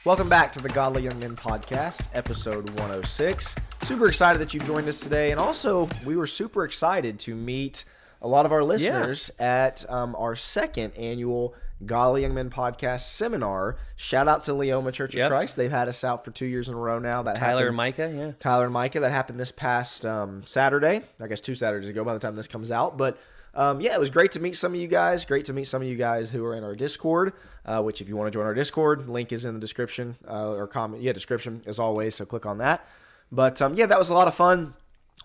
Welcome back to the Godly Young Men Podcast, episode 106. Super excited that you joined us today. And also, we were super excited to meet a lot of our listeners at our second annual Godly Young Men Podcast seminar. Shout out to Leoma Church of Christ. They've had us out for 2 years in a row now. Tyler and Micah, Tyler and Micah. That happened this past Saturday. I guess 2 Saturdays ago by the time this comes out. But it was great to meet some of you guys. Great to meet some of you guys who are in our Discord, which if you want to join our Discord, link is in the description or comment. Yeah, description as always, so click on that. But that was a lot of fun.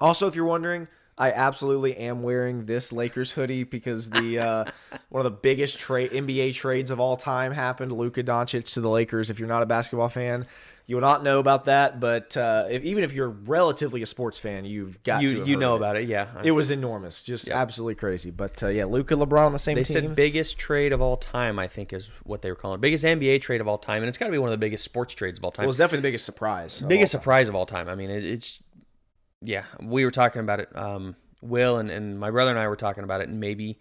Also, if you're wondering, I absolutely am wearing this Lakers hoodie because the one of the biggest NBA trades of all time happened. Luka Doncic to the Lakers. If you're not a basketball fan, you will not know about that. But even if you're relatively a sports fan, you've got to you know about it. Yeah, it was enormous, just absolutely crazy. But Luka, LeBron on the same team. They said biggest trade of all time, I think, is what they were calling it. Biggest NBA trade of all time, and it's got to be one of the biggest sports trades of all time. Well, it's definitely the biggest surprise. Biggest surprise of all time. I mean, it's. Yeah, we were talking about it. Will and my brother and I were talking about it, and maybe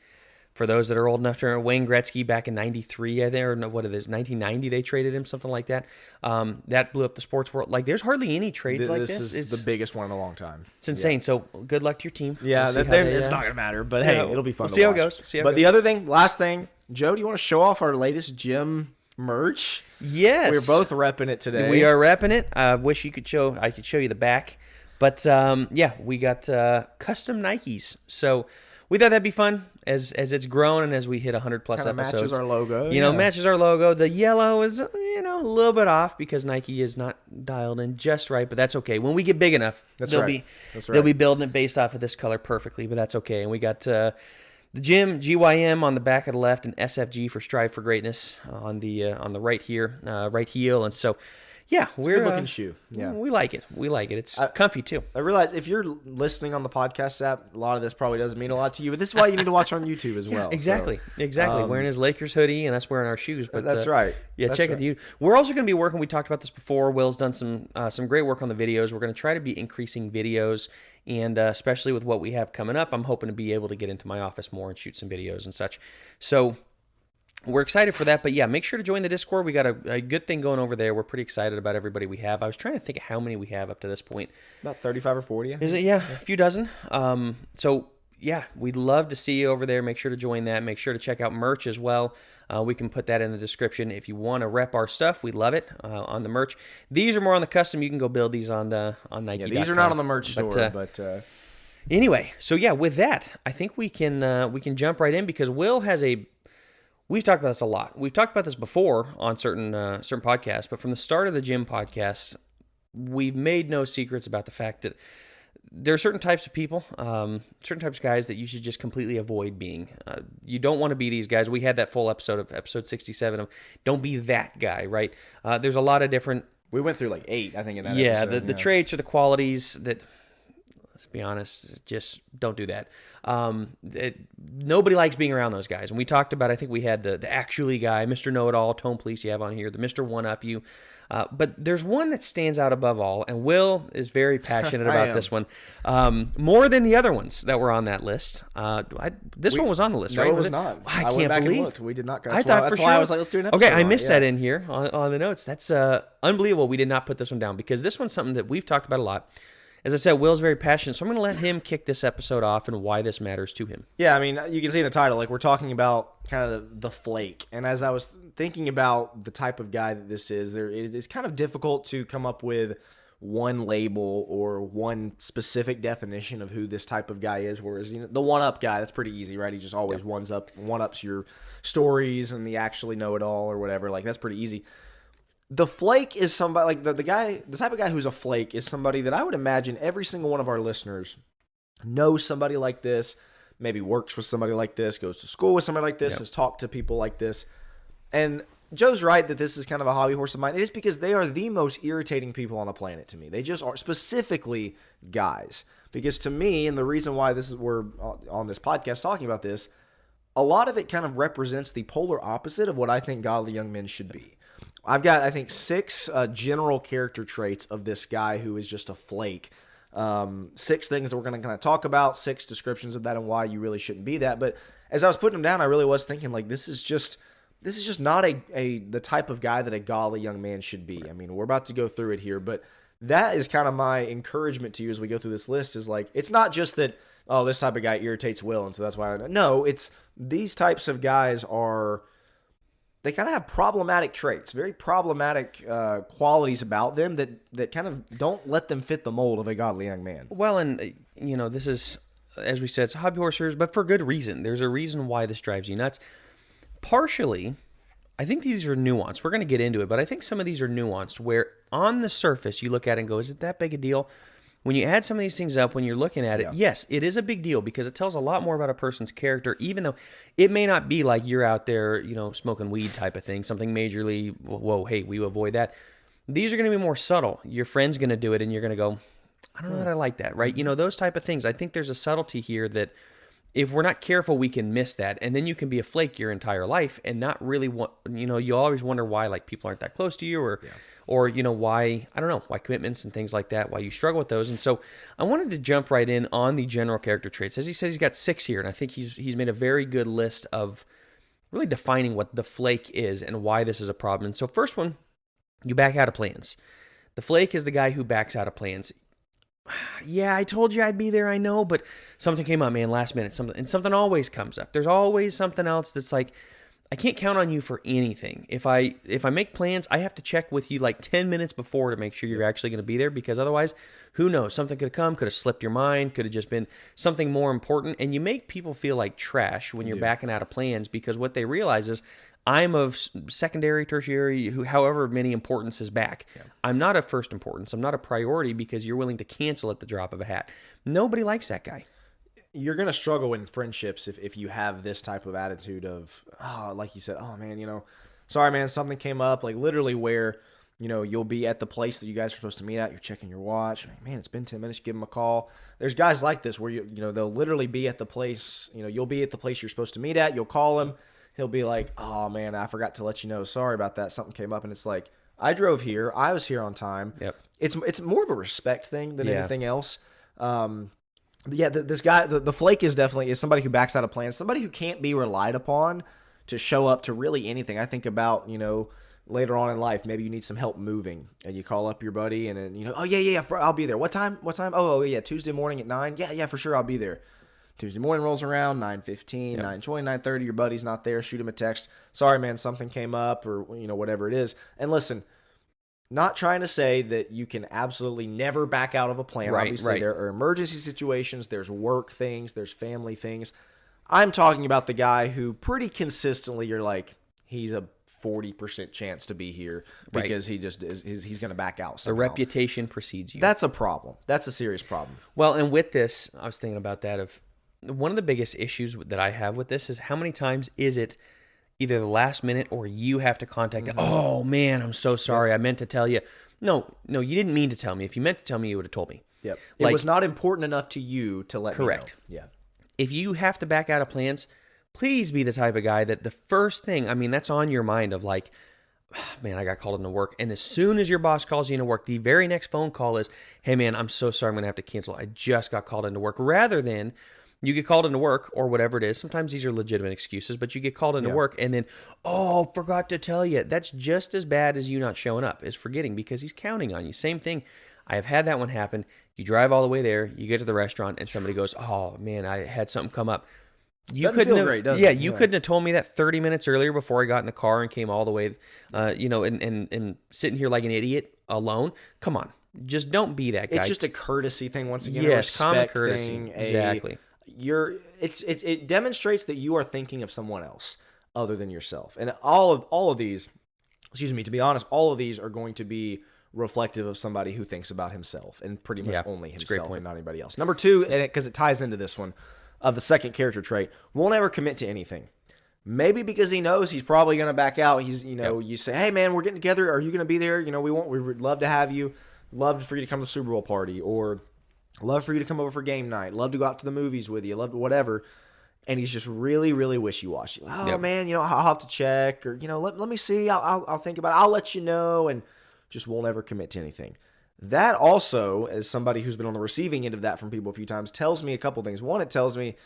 for those that are old enough to remember, Wayne Gretzky back in '93, I think, or what it is, 1990, they traded him, something like that. That blew up the sports world. Like, there's hardly any trades like this. This is the biggest one in a long time. It's insane. Yeah. So good luck to your team. Yeah, it's not gonna matter, but hey, it'll be fun. We'll see how it goes. The other thing, last thing, Joe, do you want to show off our latest gym merch? Yes, we're both repping it today. We are repping it. I wish I could show you the back. But, we got custom Nikes. So we thought that'd be fun as it's grown and as we hit 100-plus episodes. Matches our logo. Matches our logo. The yellow is, a little bit off because Nike is not dialed in just right, but that's okay. When we get big enough, they'll be building it based off of this color perfectly, but that's okay. And we got the gym, GYM on the back of the left, and SFG for Strive for Greatness on the right here, right heel. And so... yeah, it's a good looking shoe. Yeah, we like it. It's comfy too. I realize if you're listening on the podcast app, a lot of this probably doesn't mean a lot to you, but this is why you need to watch on YouTube as well. Exactly. Wearing his Lakers hoodie and us wearing our shoes. But that's right. Yeah, check it out. We're also going to be working. We talked about this before. Will's done some great work on the videos. We're going to try to be increasing videos, and especially with what we have coming up, I'm hoping to be able to get into my office more and shoot some videos and such. So. We're excited for that, but make sure to join the Discord. We got a good thing going over there. We're pretty excited about everybody we have. I was trying to think of how many we have up to this point. About 35 or 40. Is it? Yeah, a few dozen. We'd love to see you over there. Make sure to join that. Make sure to check out merch as well. We can put that in the description. If you want to rep our stuff, we love it on the merch. These are more on the custom. You can go build these on Nike. Yeah, these are not on the merch store, but anyway. So with that, I think we can jump right in because Will has a. We've talked about this a lot. We've talked about this before on certain podcasts, but from the start of the gym podcast, we've made no secrets about the fact that there are certain types of people, certain types of guys that you should just completely avoid being. You don't want to be these guys. We had that full episode 67 of don't be that guy, right? There's a lot of different... We went through like 8, I think, in that episode. The traits or the qualities that... Let's be honest, just don't do that. Nobody likes being around those guys. And we talked about, I think we had the actually guy, Mr. Know-It-All, Tone Police you have on here, the Mr. One-Up-You. But there's one that stands out above all, and Will is very passionate about this one. More than the other ones that were on that list. This one was on the list, right? No, it was not. I can't believe. We did not go. I thought that's for why sure. I was like, let's do an episode. Okay, I missed that in here on the notes. That's unbelievable. We did not put this one down because this one's something that we've talked about a lot. As I said, Will's very passionate, so I'm going to let him kick this episode off and why this matters to him. Yeah, I mean, you can see in the title, like we're talking about kind of the flake. And as I was thinking about the type of guy that this is, it's kind of difficult to come up with one label or one specific definition of who this type of guy is. Whereas the one-up guy, that's pretty easy, right? He just always one-ups your stories and the actually know-it-all or whatever. Like that's pretty easy. The flake is somebody like the type of guy who's a flake is somebody that I would imagine every single one of our listeners knows somebody like this, maybe works with somebody like this, goes to school with somebody like this, has talked to people like this. And Joe's right that this is kind of a hobby horse of mine. It is because they are the most irritating people on the planet to me. They just are, specifically guys. Because to me, and the reason why we're on this podcast talking about this, a lot of it kind of represents the polar opposite of what I think godly young men should be. I've got, I think, 6 general character traits of this guy who is just a flake. 6 things that we're going to kind of talk about, 6 descriptions of that and why you really shouldn't be that. But as I was putting them down, I really was thinking, like, this is just this is just not the type of guy that a godly young man should be. I mean, we're about to go through it here, but that is kind of my encouragement to you as we go through this list is like, it's not just that, oh, this type of guy irritates Will, and so that's why. No, it's these types of guys they kind of have problematic traits, very problematic qualities about them that kind of don't let them fit the mold of a godly young man. Well, and, this is, as we said, it's a hobby horse series, but for good reason. There's a reason why this drives you nuts. Partially, I think these are nuanced. We're going to get into it, but I think some of these are nuanced where on the surface you look at it and go, is it that big a deal? When you add some of these things up, when you're looking at it, yes, it is a big deal because it tells a lot more about a person's character, even though it may not be like you're out there, smoking weed type of thing, something majorly, whoa, hey, we avoid that. These are going to be more subtle. Your friend's going to do it and you're going to go, I don't know that I like that, right? Those type of things. I think there's a subtlety here that if we're not careful, we can miss that. And then you can be a flake your entire life and not really want, you always wonder why like people aren't that close to you or why, I don't know, why commitments and things like that, why you struggle with those. And so I wanted to jump right in on the general character traits. As he says, he's got 6 here. And I think he's made a very good list of really defining what the flake is and why this is a problem. And so first one, you back out of plans. The flake is the guy who backs out of plans. Yeah, I told you I'd be there, I know, but something came up, man, last minute. Something always comes up. There's always something else that's like, I can't count on you for anything. If I make plans, I have to check with you like 10 minutes before to make sure you're actually going to be there, because otherwise, who knows? Something could have come, could have slipped your mind, could have just been something more important, and you make people feel like trash when you're backing out of plans, because what they realize is, I'm of secondary, tertiary, however many importance is back. Yeah. I'm not of first importance. I'm not a priority because you're willing to cancel at the drop of a hat. Nobody likes that guy. You're going to struggle in friendships if you have this type of attitude of, like you said, oh, man, sorry, man, something came up, like literally where, you'll be at the place that you guys are supposed to meet at. You're checking your watch. Like, man, it's been 10 minutes. Give them a call. There's guys like this where, they'll literally be at the place, you'll be at the place you're supposed to meet at. You'll call him. He'll be like, oh, man, I forgot to let you know. Sorry about that. Something came up. And it's like, I drove here. I was here on time. Yep. It's more of a respect thing than anything else. This guy, the flake is somebody who backs out of plans, somebody who can't be relied upon to show up to really anything. I think about, later on in life, maybe you need some help moving and you call up your buddy and then, oh, yeah, I'll be there. What time? Oh, yeah, Tuesday morning at 9. Yeah, for sure, I'll be there. Tuesday morning rolls around, 9:15, 9:20, 9:30, your buddy's not there, shoot him a text. Sorry, man, something came up or, whatever it is. And listen, not trying to say that you can absolutely never back out of a plan. Right, Obviously, there are emergency situations, there's work things, there's family things. I'm talking about the guy who pretty consistently you're like, he's a 40% chance to be here because he just is, he's going to back out somehow. The reputation precedes you. That's a problem. That's a serious problem. Well, and with this, I was thinking about that of one of the biggest issues that I have with this is how many times is it either the last minute or you have to contact them. Oh, man, I'm so sorry. I meant to tell you. No, you didn't mean to tell me. If you meant to tell me, you would have told me. Yep. It was not important enough to you to let me know. Correct. Yeah. If you have to back out of plans, please be the type of guy that the first thing, that's on your mind of like, man, I got called into work. And as soon as your boss calls you into work, the very next phone call is, hey, man, I'm so sorry. I'm going to have to cancel. I just got called into work. Rather than you get called into work or whatever it is. Sometimes these are legitimate excuses, but you get called into work and then, forgot to tell you. That's just as bad as you not showing up, is forgetting, because he's counting on you. Same thing. I have had that one happen. You drive all the way there, you get to the restaurant, and somebody goes, oh, man, I had something come up. You couldn't have, great, does it? You couldn't have told me that 30 minutes earlier before I got in the car and came all the way, and sitting here like an idiot alone. Come on. Just don't be that guy. It's just a courtesy thing once again. Yes, common courtesy. Thing, exactly. It demonstrates that you are thinking of someone else other than yourself. And all of these, to be honest, all of these are going to be reflective of somebody who thinks about himself and pretty much only himself and not anybody else. Number 2, and because it ties into this one, of the second character trait, won't ever commit to anything. Maybe because he knows he's probably going to back out. He's, you say, hey man, we're getting together. Are you going to be there? We would love to have you. Love for you to come to the Super Bowl party, or love for you to come over for game night. Love to go out to the movies with you. Love whatever. And he's just really, really wishy-washy. Oh man, I'll have to check, or let me see. I'll think about it. I'll let you know, and just won't ever commit to anything. That also, as somebody who's been on the receiving end of that from people a few times, tells me a couple things. One, it tells me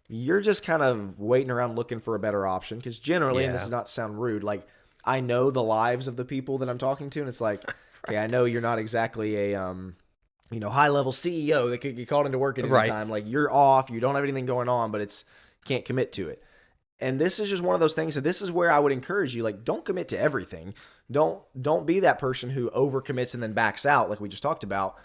you're just kind of waiting around looking for a better option. Because generally, and this Yeah. is not to sound rude, like I know the lives of the people that I'm talking to, and it's like, okay, I know you're not exactly a high level CEO that could get called into work at any Right. time. Like you're off, you don't have anything going on, but it's can't commit to it. And this is just one of those things that this is where I would encourage you, like, don't commit to everything. Don't be that person who overcommits and then backs out, like we just talked about.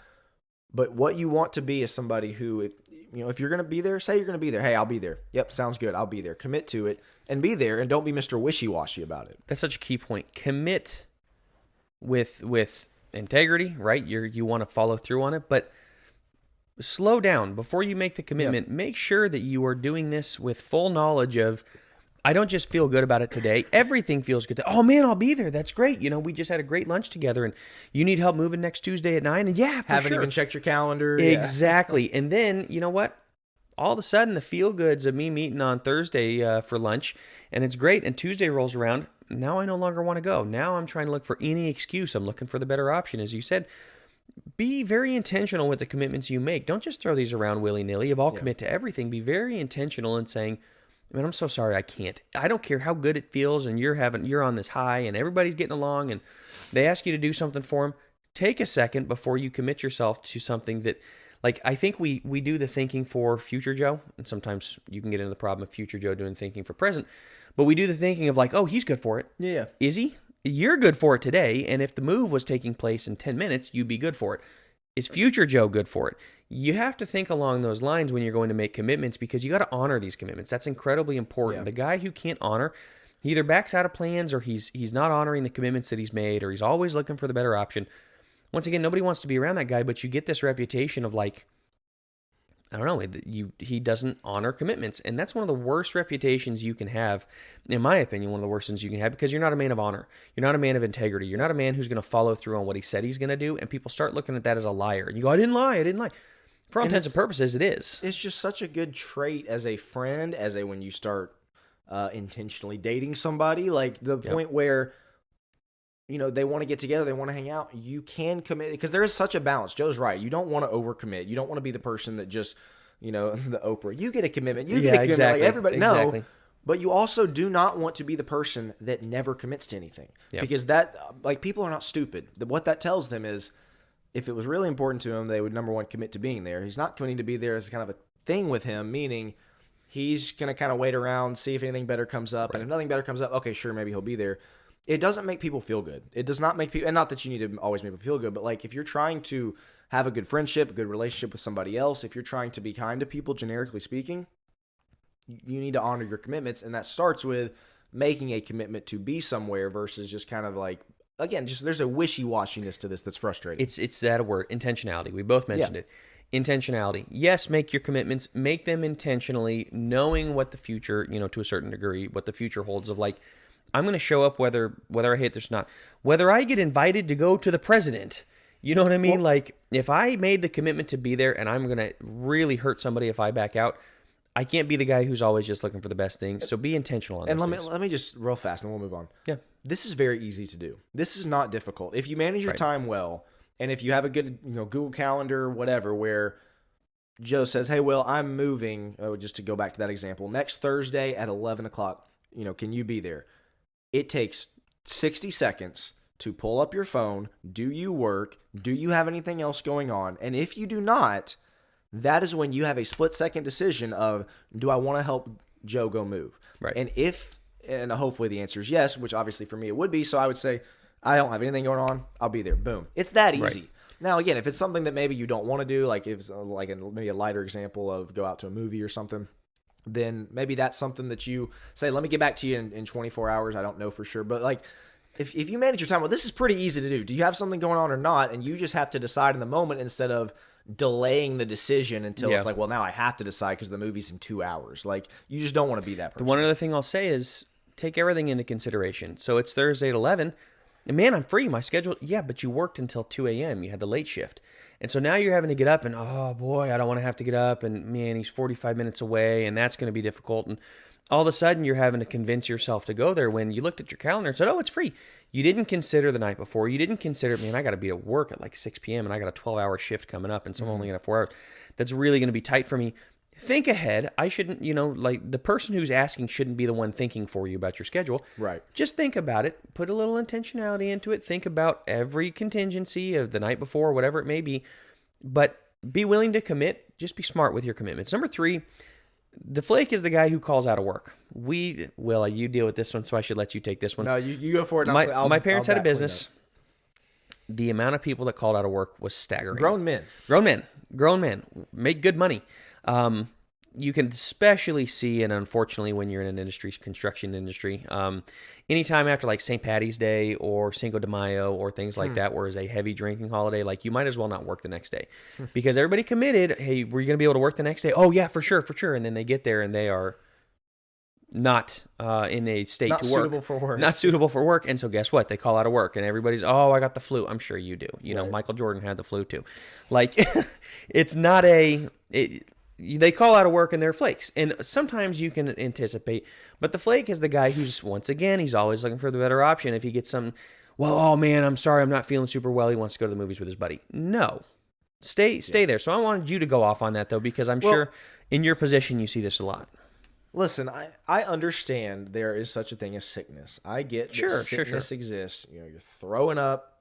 But what you want to be is somebody who, if you're going to be there, say you're going to be there. Hey, I'll be there. Yep, sounds good. I'll be there. Commit to it and be there, and don't be Mr. Wishy-washy about it. That's such a key point. Commit with integrity, right? You want to follow through on it, but slow down before you make the commitment. Yep. Make sure that you are doing this with full knowledge of, I don't just feel good about it today. Everything feels good. Oh man, I'll be there. That's great. We just had a great lunch together, and you need help moving next Tuesday at 9. And yeah, for Haven't sure. even checked your calendar. Exactly. And then, you know what? All of a sudden, the feel goods of me meeting on Thursday for lunch, and it's great. And Tuesday rolls around. Now I no longer want to go. Now I'm trying to look for any excuse. I'm looking for the better option. As you said, be very intentional with the commitments you make. Don't just throw these around willy-nilly. If I'll commit to everything, be very intentional in saying, man, I'm so sorry I can't. I don't care how good it feels and you're on this high and everybody's getting along and they ask you to do something for them. Take a second before you commit yourself to something that, like, I think we do the thinking for future Joe, and sometimes you can get into the problem of future Joe doing thinking for present, but we do the thinking of like, oh, he's good for it. Yeah. Is he? You're good for it today, and if the move was taking place in 10 minutes, you'd be good for it. Is future Joe good for it? You have to think along those lines when you're going to make commitments, because you got to honor these commitments. That's incredibly important. Yeah. The guy who can't honor, he either backs out of plans or he's not honoring the commitments that he's made, or he's always looking for the better option. Once again, nobody wants to be around that guy, but you get this reputation of like, I don't know, he doesn't honor commitments. And that's one of the worst reputations you can have, in my opinion, one of the worst things you can have, because you're not a man of honor. You're not a man of integrity. You're not a man who's going to follow through on what he said he's going to do. And people start looking at that as a liar. And you go, I didn't lie. For all intents and purposes, it is. It's just such a good trait as a friend, when you start intentionally dating somebody, like the point where, they want to get together, they want to hang out. You can commit, because there is such a balance. Joe's right. You don't want to overcommit. You don't want to be the person that just, the Oprah. You get a commitment. You get a commitment. Exactly. Like everybody. Exactly. No. But you also do not want to be the person that never commits to anything. Yep. Because that, people are not stupid. What that tells them is, if it was really important to him, they would, number one, commit to being there. He's not committing to be there as kind of a thing with him, meaning he's going to kind of wait around, see if anything better comes up. Right. And if nothing better comes up, okay, sure, maybe he'll be there. It doesn't make people feel good. It does not make people, and not that you need to always make people feel good, but like if you're trying to have a good friendship, a good relationship with somebody else, if you're trying to be kind to people, generically speaking, you need to honor your commitments. And that starts with making a commitment to be somewhere versus just kind of like, again, just there's a wishy-washiness to this that's frustrating. It's that word, intentionality. We both mentioned it. Intentionality. Yes, make your commitments, make them intentionally, knowing what the future, to a certain degree, what the future holds of like, I'm going to show up whether I hate this or not. Whether I get invited to go to the president, you know what I mean? Well, like, if I made the commitment to be there and I'm going to really hurt somebody if I back out, I can't be the guy who's always just looking for the best things. So be intentional on those things. And let me just real fast, and we'll move on. Yeah. This is very easy to do. This is not difficult. If you manage your time well, and if you have a good Google Calendar, whatever, where Joe says, hey, Will, I'm moving, just to go back to that example, next Thursday at 11 o'clock, can you be there? It takes 60 seconds to pull up your phone. Do you work? Do you have anything else going on? And if you do not, that is when you have a split-second decision of, do I want to help Joe go move? Right. And hopefully the answer is yes, which obviously for me it would be. So I would say, I don't have anything going on. I'll be there. Boom. It's that easy. Right. Now, again, if it's something that maybe you don't want to do, like if it's maybe a lighter example of go out to a movie or something, then maybe that's something that you say, let me get back to you in 24 hours. I don't know for sure. But like, if you manage your time, well, this is pretty easy to do. Do you have something going on or not? And you just have to decide in the moment instead of delaying the decision until it's like, well, now I have to decide because the movie's in 2 hours. Like, you just don't want to be that person. The one other thing I'll say is take everything into consideration. So it's Thursday at 11. And man, I'm free. My schedule, yeah, but you worked until 2 a.m. You had the late shift. And so now you're having to get up and, oh boy, I don't want to have to get up. And man, he's 45 minutes away and that's going to be difficult. And all of a sudden you're having to convince yourself to go there when you looked at your calendar and said, oh, it's free. You didn't consider the night before. You didn't consider, man, I got to be at work at like 6 p.m. and I got a 12-hour shift coming up and so I'm only going to have 4 hours. That's really going to be tight for me. think ahead. I shouldn't, like the person who's asking shouldn't be the one thinking for you about your schedule. Right. Just think about it. Put a little intentionality into it. Think about every contingency of the night before, whatever it may be. But be willing to commit. Just be smart with your commitments. Number 3, the flake is the guy who calls out of work. Will, you deal with this one, so I should let you take this one. No, you go for it. My parents had a business. The amount of people that called out of work was staggering. Grown men. Make good money. You can especially see, and unfortunately when you're in an industry, construction industry, anytime after like St. Patty's Day or Cinco de Mayo or things like that, where it's a heavy drinking holiday, like you might as well not work the next day because everybody committed. Hey, were you going to be able to work the next day? Oh yeah, for sure. And then they get there and they are not in a state to work. Not suitable for work. And so guess what? They call out of work and everybody's, oh, I got the flu. I'm sure you do. Right. Michael Jordan had the flu too. Like it's not they call out of work and they're flakes. And sometimes you can anticipate, but the flake is the guy who's, once again, he's always looking for the better option. If he gets oh man, I'm sorry, I'm not feeling super well. He wants to go to the movies with his buddy. No, stay there. So I wanted you to go off on that though, because I'm sure in your position, you see this a lot. Listen, I understand there is such a thing as sickness. I get that sickness exists. You're throwing up,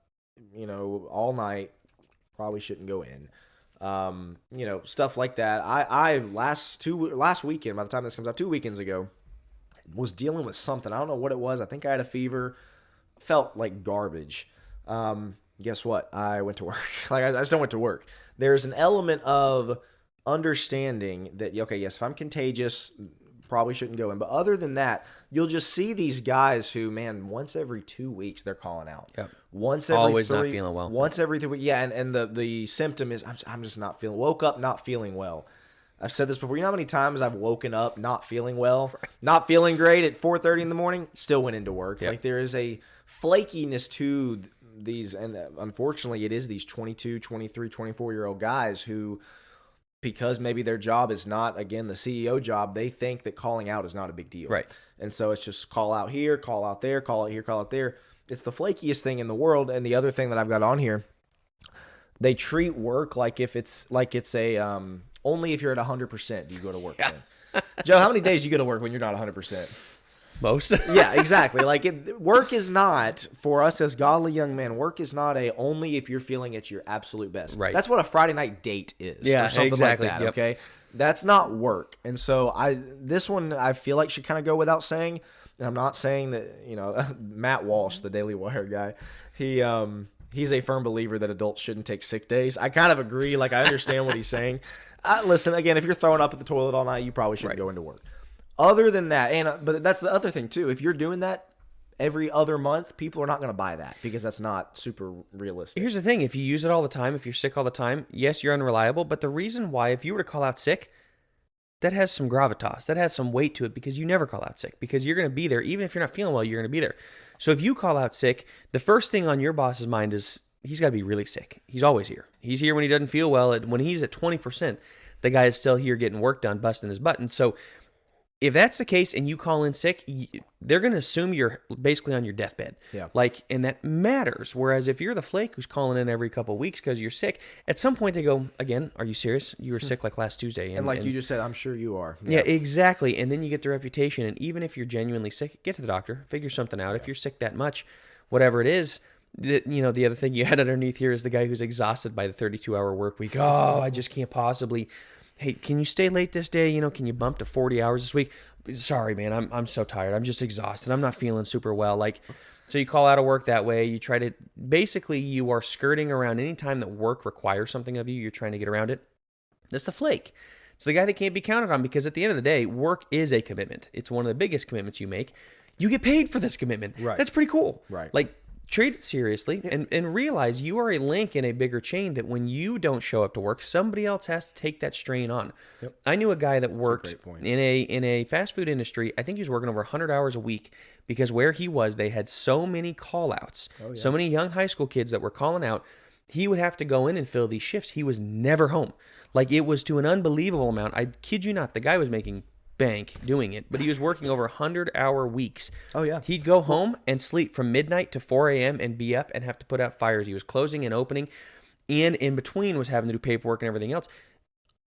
all night. Probably shouldn't go in. Stuff like that. I last weekend, by the time this comes out, 2 weekends ago, was dealing with something. I don't know what it was. I think I had a fever. Felt like garbage. Guess what? I went to work. I still went to work. There's an element of understanding that, okay, yes, if I'm contagious, probably shouldn't go in. But other than that, you'll just see these guys who, man, once every 2 weeks they're calling out. Yep. Always not feeling well. Once every 3 weeks. Yeah, and the symptom is I'm just not feeling. Woke up not feeling well. I've said this before. You know how many times I've woken up not feeling well, not feeling great at 4:30 in the morning, still went into work. Yep. Like there is a flakiness to these, and unfortunately it is these 22, 23, 24-year-old guys who, because maybe their job is not, again, the CEO job, they think that calling out is not a big deal. Right. And so it's just call out here, call out there, call out here, call out there. It's the flakiest thing in the world. And the other thing that I've got on here, they treat work like it's a only if you're at 100% do you go to work. Yeah. Joe, how many days do you go to work when you're not 100%? Most. Yeah, exactly. Work is not, for us as godly young men, work is not only if you're feeling at your absolute best. Right. That's what a Friday night date is. Yeah, or something exactly. like that, yep. Okay? That's not work. And so this one I feel like should kind of go without saying. And I'm not saying that, Matt Walsh, the Daily Wire guy, he's a firm believer that adults shouldn't take sick days. I kind of agree. I understand what he's saying. Listen, again, if you're throwing up at the toilet all night, you probably shouldn't go into work. Other than that, but that's the other thing too. If you're doing that every other month, people are not going to buy that because that's not super realistic. Here's the thing. If you use it all the time, if you're sick all the time, yes, you're unreliable. But the reason why, if you were to call out sick, that has some gravitas. That has some weight to it because you never call out sick because you're going to be there. Even if you're not feeling well, you're going to be there. So if you call out sick, the first thing on your boss's mind is he's got to be really sick. He's always here. He's here when he doesn't feel well. When he's at 20%, the guy is still here getting work done, busting his butt. And so if that's the case and you call in sick, they're going to assume you're basically on your deathbed. Yeah. And that matters. Whereas if you're the flake who's calling in every couple of weeks because you're sick, at some point they go, again, are you serious? You were sick last Tuesday. And you just said, I'm sure you are. Yeah, exactly. And then you get the reputation. And even if you're genuinely sick, get to the doctor, figure something out. Yeah. If you're sick that much, whatever it is, the other thing you had underneath here is the guy who's exhausted by the 32-hour work week. Oh, I just can't possibly. Hey, can you stay late this day? Can you bump to 40 hours this week? Sorry, man, I'm so tired. I'm just exhausted. I'm not feeling super well. So you call out of work that way. You try to, basically you are skirting around any time that work requires something of you. You're trying to get around it. That's the flake. It's the guy that can't be counted on because at the end of the day, work is a commitment. It's one of the biggest commitments you make. You get paid for this commitment. Right. That's pretty cool. Right. Treat it seriously and realize you are a link in a bigger chain that when you don't show up to work, somebody else has to take that strain on. Yep. I knew a guy that worked in a fast food industry. I think he was working over 100 hours a week because where he was, they had so many call outs, so many young high school kids that were calling out. He would have to go in and fill these shifts. He was never home. It was to an unbelievable amount. I kid you not. The guy was making bank doing it, but he was working over 100-hour weeks. Oh yeah. He'd go home and sleep from midnight to 4 a.m. and be up and have to put out fires. He was closing and opening, and in between was having to do paperwork and everything else.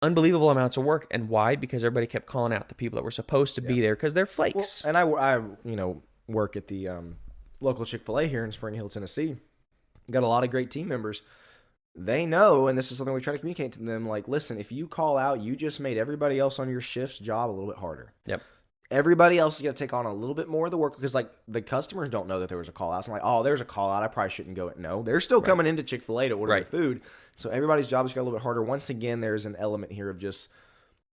unbelievable amounts of work. And why? Because everybody kept calling out the people that were supposed to be there because they're flakes. Well, and I work at the local Chick-fil-A here in Spring Hill, Tennessee. Got a lot of great team members. They know, and this is something we try to communicate to them, like, listen, if you call out, you just made everybody else on your shift's job a little bit harder. Yep. Everybody else is going to take on a little bit more of the work because, like, the customers don't know that there was a call out. So I'm like, oh, there's a call out. I probably shouldn't go. No, they're still coming into Chick-fil-A to order the food. So everybody's job is got a little bit harder. Once again, there's an element here of just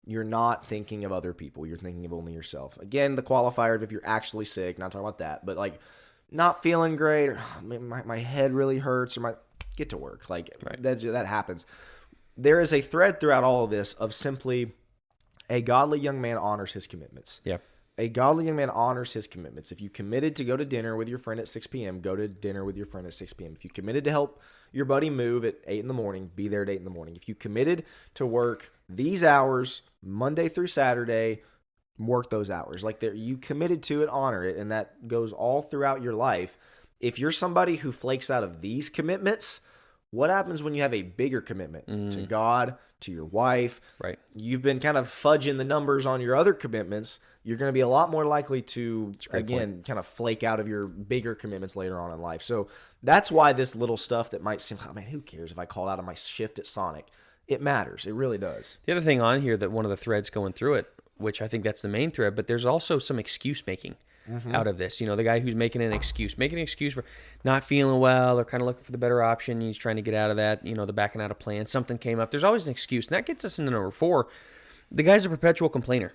you're not thinking of other people. You're thinking of only yourself. Again, the qualifier of if you're actually sick, not talking about that, but, like, not feeling great, or my head really hurts, or get to work. Like, that happens. There is a thread throughout all of this of simply a godly young man honors his commitments. Yeah. A godly young man honors his commitments. If you committed to go to dinner with your friend at 6 p.m., go to dinner with your friend at 6 p.m. If you committed to help your buddy move at 8 in the morning, be there at 8 in the morning. If you committed to work these hours, Monday through Saturday, work those hours. Like, you committed to it, honor it, and that goes all throughout your life. If you're somebody who flakes out of these commitments, what happens when you have a bigger commitment to God, to your wife? Right. You've been kind of fudging the numbers on your other commitments. You're going to be a lot more likely to, again, kind of flake out of your bigger commitments later on in life. So that's why this little stuff that might seem, oh, man, who cares if I called out on my shift at Sonic? It matters. It really does. The other thing on here that one of the threads going through it, which I think that's the main thread, but there's also some excuse making out of this. You know, the guy who's making an excuse for not feeling well or kind of looking for the better option. He's trying to get out of that, you know, the backing out of plan. Something came up. There's always an excuse. And that gets us into number 4. The guy's a perpetual complainer.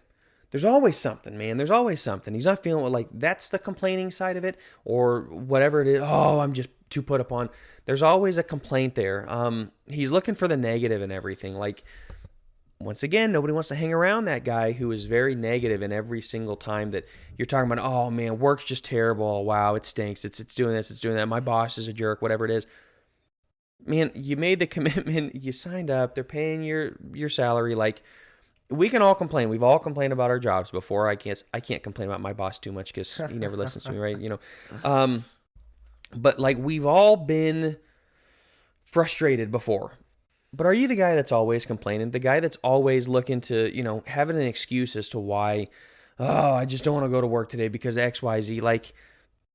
There's always something, man. There's always something. He's not feeling like that's the complaining side of it or whatever it is. Oh, I'm just too put upon. There's always a complaint there. He's looking for the negative in everything. Like, once again, nobody wants to hang around that guy who is very negative in every single time that you're talking about, oh, man, work's just terrible. Wow, it stinks. It's doing this. It's doing that. My boss is a jerk, whatever it is. Man, you made the commitment. You signed up. They're paying your salary. Like, we can all complain. We've all complained about our jobs before. I can't complain about my boss too much because he never listens to me, right? You know, but, like, we've all been frustrated before. But are you the guy that's always complaining? The guy that's always looking to, you know, having an excuse as to why, oh, I just don't want to go to work today because X, Y, Z. Like,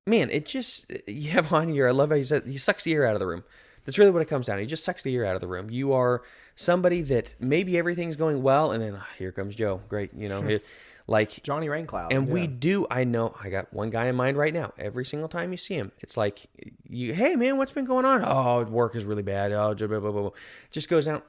man, it just, you have on here, I love how you said, he sucks the air out of the room. That's really what it comes down to. He just sucks the air out of the room. You are somebody that maybe everything's going well, and then here comes Joe. Great, you know, like Johnny Raincloud. And we do, I know, I got one guy in mind right now. Every single time you see him, it's like, hey, man, what's been going on? Oh, work is really bad. Oh, blah, blah, blah, blah. Just goes out.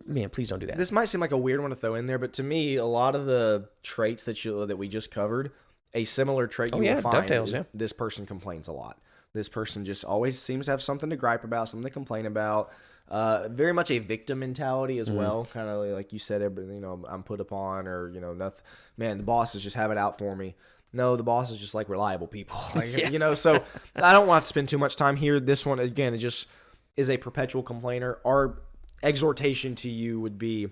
Man, please don't do that. This might seem like a weird one to throw in there, but to me, a lot of the traits that we just covered, a similar trait you will find is this person complains a lot. This person just always seems to have something to gripe about, something to complain about. Very much a victim mentality as well. Kind of like you said, you know, I'm put upon, or, you know, nothing. Man, the bosses just have it out for me. No, the boss is just like reliable people. Like, you know, so I don't want to spend too much time here. This one, again, it just is a perpetual complainer. Our exhortation to you would be,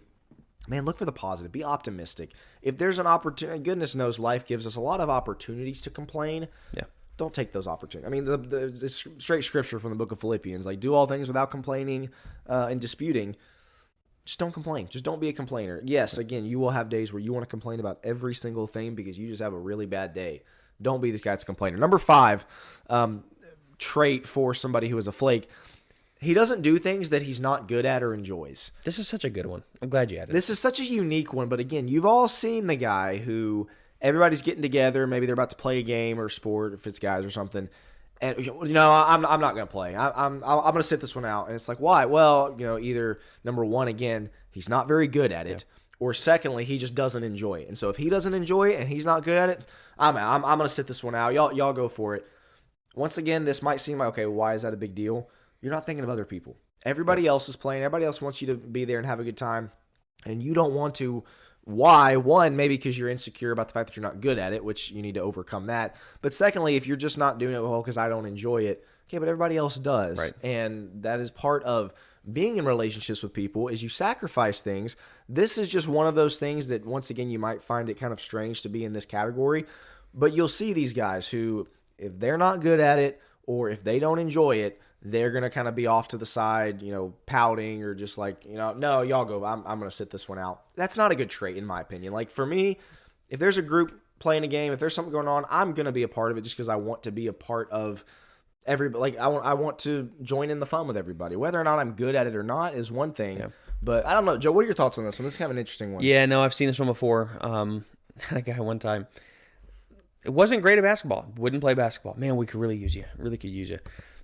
man, look for the positive. Be optimistic. If there's an opportunity, goodness knows life gives us a lot of opportunities to complain. Yeah. Don't take those opportunities. I mean, the straight scripture from the book of Philippians, like, do all things without complaining and disputing. Just don't complain. Just don't be a complainer. Yes, again, you will have days where you want to complain about every single thing because you just have a really bad day. Don't be this guy that's a complainer. Number 5, trait for somebody who is a flake, he doesn't do things that he's not good at or enjoys. This is such a good one. I'm glad you added it. This is such a unique one, but again, you've all seen the guy who everybody's getting together. Maybe they're about to play a game or a sport, if it's guys or something. And, you know, I'm not going to play. I'm going to sit this one out. And it's like, why? Well, you know, either number 1, again, he's not very good at it. Yeah. Or secondly, he just doesn't enjoy it. And so if he doesn't enjoy it and he's not good at it, I'm out. I'm going to sit this one out. Y'all go for it. Once again, this might seem like, okay, why is that a big deal? You're not thinking of other people. Everybody else is playing. Everybody else wants you to be there and have a good time. And you don't want to. Why? One, maybe because you're insecure about the fact that you're not good at it, which you need to overcome that. But secondly, if you're just not doing it well because I don't enjoy it, okay, but everybody else does. Right. And that is part of being in relationships with people is you sacrifice things. This is just one of those things that, once again, you might find it kind of strange to be in this category. But you'll see these guys who, if they're not good at it or if they don't enjoy it, they're going to kind of be off to the side, pouting or just like, no, y'all go. I'm going to sit this one out. That's not a good trait in my opinion. Like for me, if there's a group playing a game, if there's something going on, I'm going to be a part of it just because I want to be a part of everybody. Like I want to join in the fun with everybody. Whether or not I'm good at it or not is one thing. Yeah. But I don't know, Joe, what are your thoughts on this one? This is kind of an interesting one. Yeah, no, I've seen this one before. Had a guy one time. It wasn't great at basketball. Wouldn't play basketball. Man, we could really use you. Really could use you.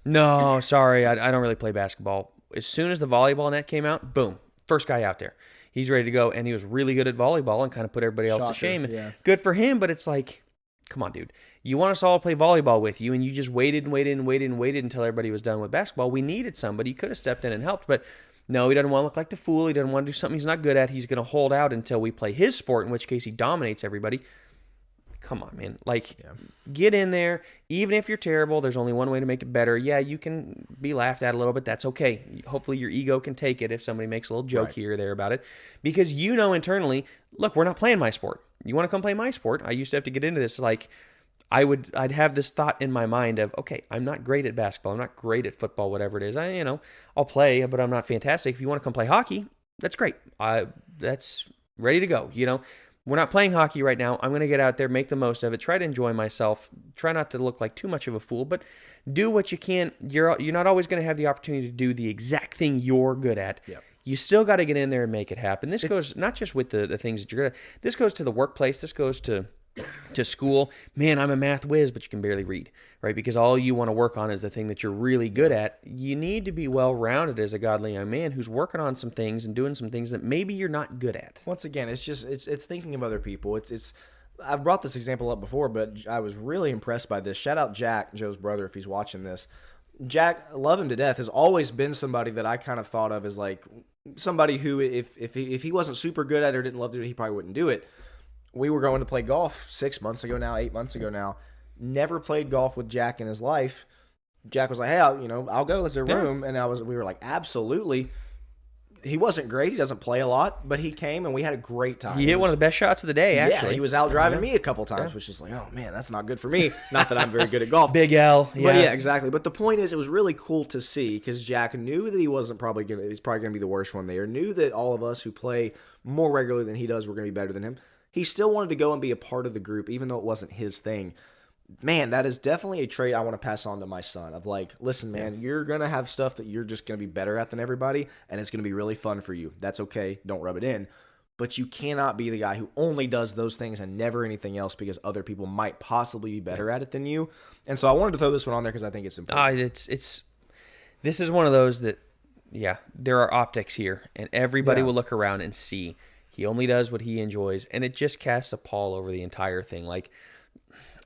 No, sorry, I don't really play basketball. As soon as the volleyball net came out, boom, first guy out there. He's ready to go, and he was really good at volleyball and kind of put everybody else to shame. Yeah. Good for him, but it's like, come on, dude. You want us all to play volleyball with you, and you just waited until everybody was done with basketball. We needed somebody. He could have stepped in and helped, but no, he doesn't want to look like the fool. He doesn't want to do something he's not good at. He's going to hold out until we play his sport, in which case he dominates everybody. Come on, man. Get in there. Even if you're terrible, there's only one way to make it better. Yeah, you can be laughed at a little bit. That's okay. Hopefully your ego can take it if somebody makes a little joke here or there about it. Because internally, look, we're not playing my sport. You want to come play my sport? I used to have to get into this. I'd have this thought in my mind of, okay, I'm not great at basketball. I'm not great at football, whatever it is. I'll play, but I'm not fantastic. If you want to come play hockey, that's great. That's ready to go, We're not playing hockey right now. I'm going to get out there, make the most of it, try to enjoy myself, try not to look like too much of a fool, but do what you can. You're not always going to have the opportunity to do the exact thing you're good at. Yep. You still got to get in there and make it happen. This goes not just with the things that you're good at. This goes to the workplace. This goes to school. Man, I'm a math whiz, but you can barely read, right? Because all you want to work on is the thing that you're really good at. You need to be well-rounded as a godly young man who's working on some things and doing some things that maybe you're not good at. Once again, it's thinking of other people. I've brought this example up before, but I was really impressed by this. Shout out Jack, Joe's brother, if he's watching this. Jack, love him to death, has always been somebody that I kind of thought of as like somebody who, if he wasn't super good at it or didn't love to do it, he probably wouldn't do it. We were going to play golf 8 months ago now. Never played golf with Jack in his life. Jack was like, hey, I'll go. Is there room? And we were like, absolutely. He wasn't great. He doesn't play a lot, but he came and we had a great time. He hit one of the best shots of the day, actually. Yeah, he was out driving me a couple times, which is like, oh man, that's not good for me. Not that I'm very good at golf. Big L. Yeah. But yeah, exactly. But the point is, it was really cool to see because Jack knew that he's probably going to be the worst one there. Knew that all of us who play more regularly than he does were going to be better than him. He still wanted to go and be a part of the group, even though it wasn't his thing. Man, that is definitely a trait I want to pass on to my son of like, listen, man, you're going to have stuff that you're just going to be better at than everybody, and it's going to be really fun for you. That's okay. Don't rub it in. But you cannot be the guy who only does those things and never anything else because other people might possibly be better at it than you. And so I wanted to throw this one on there because I think it's important. This is one of those that, there are optics here, and everybody will look around and see. He only does what he enjoys, and it just casts a pall over the entire thing. Like,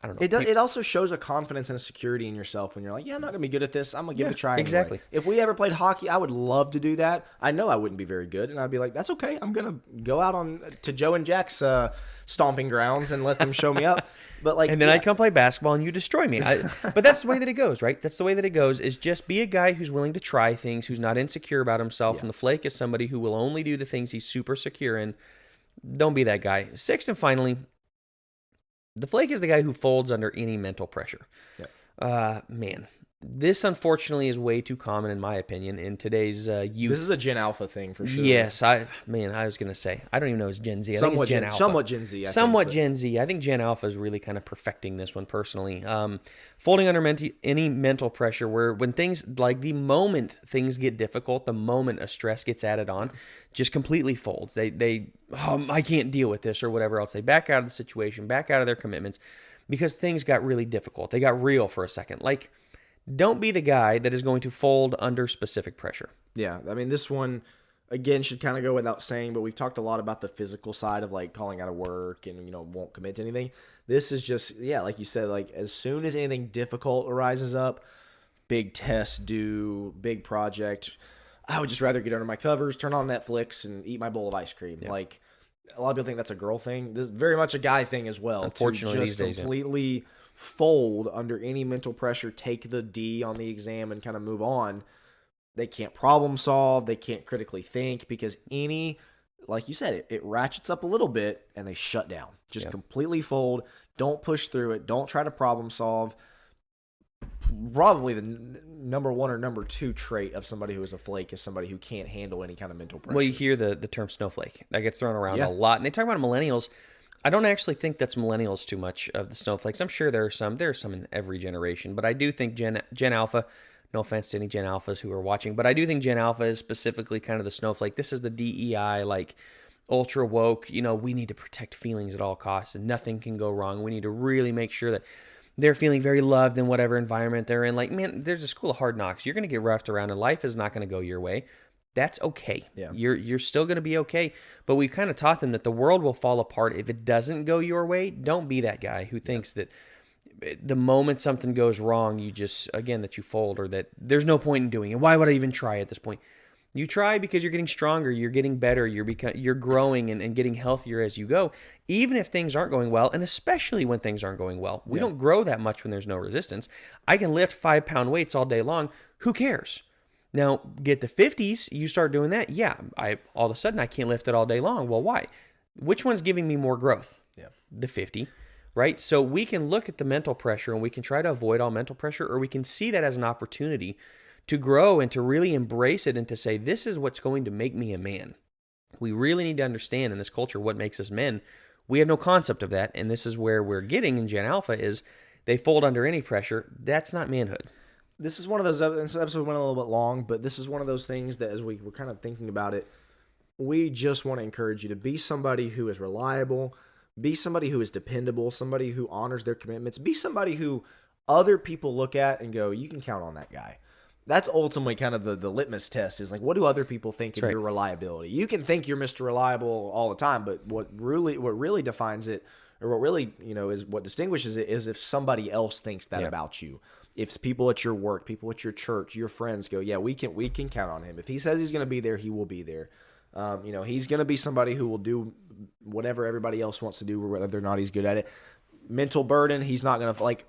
I don't know. It also shows a confidence and a security in yourself when you're like, yeah, I'm not going to be good at this. I'm going to give it a try anyway. Exactly. If we ever played hockey, I would love to do that. I know I wouldn't be very good, and I'd be like, that's okay. I'm going to go out to Joe and Jack's stomping grounds and let them show me up. But and then I'd come play basketball and you destroy me. But that's the way that it goes, right? That's the way that it goes, is just be a guy who's willing to try things, who's not insecure about himself. And the Flake is somebody who will only do the things he's super secure in. Don't be that guy. Sixth and finally, the Flake is the guy who folds under any mental pressure. Man, this unfortunately is way too common in my opinion in today's youth. This is a Gen Alpha thing for sure. Yes, I was going to say, I don't even know it's Gen Z. I think it's Gen Alpha. Somewhat Gen Z. Gen Z. I think Gen Alpha is really kind of perfecting this one personally. Folding under any mental pressure where when things, like the moment things get difficult, the moment a stress gets added on, just completely folds. I can't deal with this or whatever else. They back out of the situation, back out of their commitments because things got really difficult. They got real for a second. Like, don't be the guy that is going to fold under specific pressure. Yeah, I mean, this one, again, should kind of go without saying, but we've talked a lot about the physical side of, like, calling out of work and, won't commit to anything. This is just, like you said, like, as soon as anything difficult arises up, big test due, big project, I would just rather get under my covers, turn on Netflix, and eat my bowl of ice cream. Yeah. Like, a lot of people think that's a girl thing. This is very much a guy thing as well. Unfortunately, to just these days, completely fold under any mental pressure, take the D on the exam, and kind of move on. They can't problem solve. They can't critically think because like you said, it ratchets up a little bit, and they shut down. Just completely fold. Don't push through it. Don't try to problem solve. probably the number one or number two trait of somebody who is a flake is somebody who can't handle any kind of mental pressure. Well, you hear the term snowflake. That gets thrown around a lot. And they talk about millennials. I don't actually think that's millennials too much of the snowflakes. I'm sure there are some. There are some in every generation. But I do think Gen Alpha, no offense to any Gen Alphas who are watching, but I do think Gen Alpha is specifically kind of the snowflake. This is the DEI, like ultra woke, we need to protect feelings at all costs and nothing can go wrong. We need to really make sure that they're feeling very loved in whatever environment they're in. Like, man, there's a school of hard knocks. You're going to get roughed around and life is not going to go your way. That's okay. Yeah. You're still going to be okay. But we've kind of taught them that the world will fall apart if it doesn't go your way. Don't be that guy who thinks that the moment something goes wrong, that you fold or that there's no point in doing it. Why would I even try at this point? You try because you're getting stronger, you're getting better, you're growing and getting healthier as you go, even if things aren't going well, and especially when things aren't going well. We don't grow that much when there's no resistance. I can lift 5-pound weights all day long. Who cares? Now, get to 50s, you start doing that. Yeah, all of a sudden I can't lift it all day long. Well, why? Which one's giving me more growth? Yeah. The 50, right? So we can look at the mental pressure and we can try to avoid all mental pressure, or we can see that as an opportunity to grow and to really embrace it and to say, this is what's going to make me a man. We really need to understand in this culture what makes us men. We have no concept of that, and this is where we're getting in Gen Alpha is they fold under any pressure. That's not manhood. This is one of those, this episode went a little bit long, but this is one of those things that as we were kind of thinking about it, we just want to encourage you to be somebody who is reliable, be somebody who is dependable, somebody who honors their commitments, be somebody who other people look at and go, you can count on that guy. That's ultimately kind of the litmus test is like, what do other people think of your reliability? You can think you're Mr. Reliable all the time, but what really defines it, or what really, is what distinguishes it is if somebody else thinks that about you. If people at your work, people at your church, your friends go, yeah, we can count on him. If he says he's going to be there, he will be there. He's going to be somebody who will do whatever everybody else wants to do, whether or not he's good at it. Mental burden, he's not going to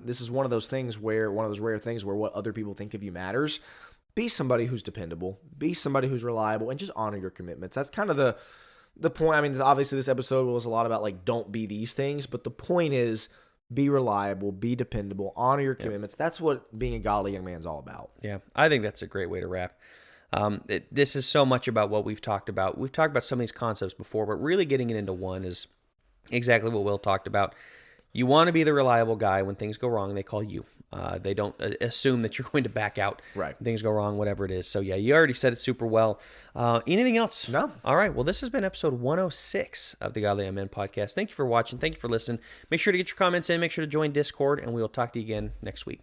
this is one of those rare things where what other people think of you matters. Be somebody who's dependable, be somebody who's reliable, and just honor your commitments. That's kind of the point. I mean, obviously this episode was a lot about like, don't be these things, but the point is be reliable, be dependable, honor your commitments. That's what being a godly young man is all about. Yeah, I think that's a great way to wrap. This is so much about what we've talked about. We've talked about some of these concepts before, but really getting it into one is exactly what Will talked about. You want to be the reliable guy when things go wrong. They call you. They don't assume that you're going to back out. Right. When things go wrong, whatever it is. So yeah, you already said it super well. Anything else? No. All right. Well, this has been episode 106 of the Godly Young Men podcast. Thank you for watching. Thank you for listening. Make sure to get your comments in. Make sure to join Discord, and we will talk to you again next week.